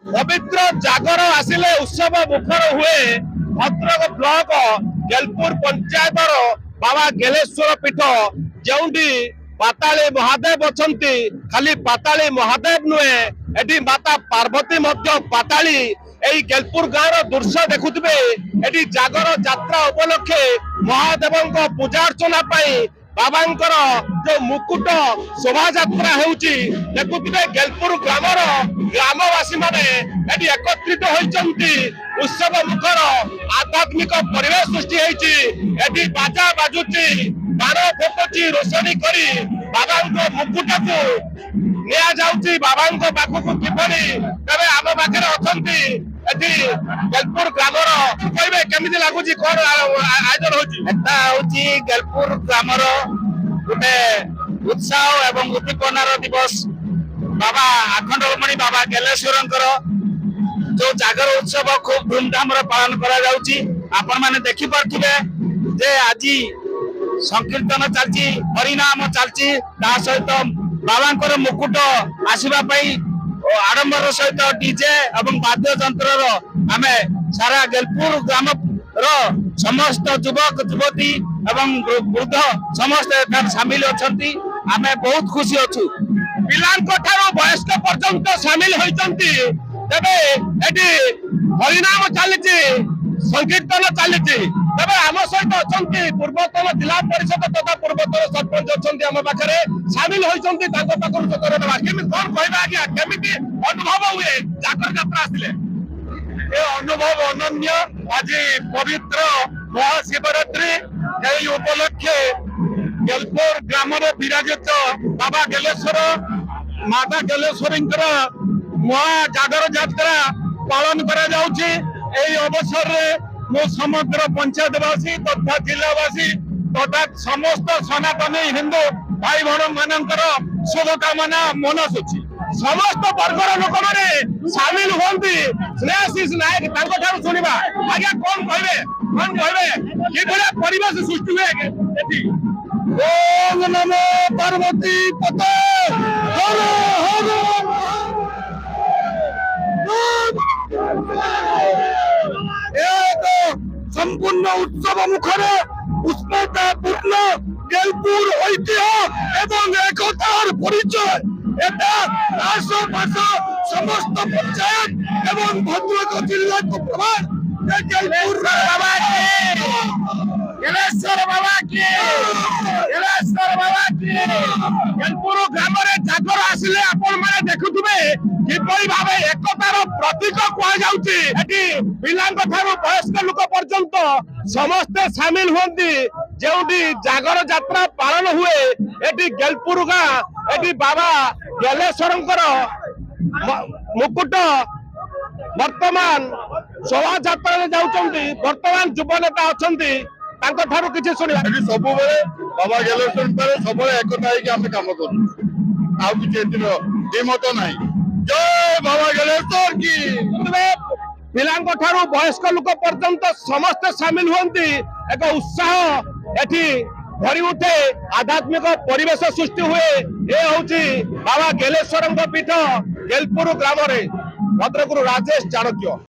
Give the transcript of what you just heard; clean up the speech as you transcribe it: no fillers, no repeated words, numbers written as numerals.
पवित्र जागर आसिले उत्सव मुखर हुए भद्रक ब्लॉक गेलपुर पंचायत बाबा गेलेश्वर पीठ जोटी पाताली महादेव अच्छा खाली पाताली महादेव नुहे एटी माता पार्वती पाताली यही गेलपुर गाँव दृश्य देखुवे एटी जागर यात्रा उपलक्षे महादेव पूजा अर्चना बाबांकर जो मुकुट शोभा यात्रा होउची देखुथिबे गेलपुर ग्रामर ग्रामवासी माने एटी एकत्रित होइचंती उत्सव मुखर आध्यात्मिक परिवेश सृष्टि होइची एटी बाजा बाजुची बाण फुटुची रोशनी करी बाबांको मुकुट को निया जाउची बाबांको पाखकु किपरि तबे आम पाखरे अछंती एटी गेलपुर ग्रामर कहबे केमिति लागुची कोन आयोजन होची एटा होची गेलपुर ग्रामर गोटे उत्साह एवं उद्दीपनार दिवस बाबा आखंडमणि बाबा गेलेश्वरंकर जो जागर उत्सव खूब धूमधाम पालन करा जाउची आपण माने देखि पारथिबे जे आजी संकीर्तन चलची हरिनाम चलची ता सहित बाबांकर मुकुट आसीबा पई आडंबर सहित डीजे एवं वाद्य यंत्र आमे सारा गेलपुर ग्राम समस्त युवक युवती एवं वृद्ध समस्त सामिल अछंती आमे बहुत खुशी अछु पिलांको ठारो वयस्क पर्यंत सामिल होइचंती तबे एटी हरिनाम चलची संकीर्तन चलची तबे आम सहित अछंती पूर्वतन जिला परिषद तथा पूर्वतन सरपंच अछंती आम पाखरे सामिल होइचंती तांको पाखरु चकर देबा केमि कोन कहबा आज्ञा केमिति अनुभव हुए जागर यात्रा आसिले ए अनुभव अनन्य आज पवित्र महाशिवरात्रि यही उपलक्षे गेलपुर ग्राम विराजित बाबा गेलेश्वर माता गेलेश्वरींकर महा जागर यात्रा पालन करा जाउची एही अवसर रे मो समग्र पंचायतवासी तथा जिलावासी तथा समस्त सनातनी हिंदू भाई भौण मानकर शुभकामना मनसुची समस्त वर्गर लोक माने सामिल होंती स्नेहाशीष नायक तांको ठारू सुनिबा आज्ञा कोन कहबे कि भले परिवेश सृष्टि हुए एठी ओम नमो पार्वती पते हर हर एक संपूर्ण उत्सव मुखर उष्णतापूर्ण गेलपुर ऐतिह्य एवं एकतार परिचय एटा आसपास समस्त पंचायत एवं भद्रक जिला को प्रमाण गेलपुर बाबा की गेलपुर ग्राम जागर आसिले आपण माने देखुथुबे किपरि भाबे एकतार प्रतीक कुआ जाउची एटी पिलांक ठारू वयस्क लोक पर्यंत समस्त सामिल होंती जेउटी जागर यात्रा पालन हुए एटी गेलपुर गा एटी बाबा गेलेश्वरंकर मुकुट वर्तमान शोभा यात्रा रे जाउचंती वर्तमान युवा नेता अछंती तांको ठारू किछि सुनिबा एटी सब बेले बाबा गेलेश्वर पर सब एकता है कि हम काम करू आउ किछि एतिर दिमत नाही जय बाबा गेलेश्वर की पिलांको ठारू वयस्क लोक पर्यंत समस्त सामिल होंती एक उत्साह एठी भरी उठे आध्यात्मिक परिवेश सृष्टि हुए ए होची बाबा गेलेश्वरंक पीठ गेलपुर ग्राम रे भद्रकରୁ राजेश चाणक्य।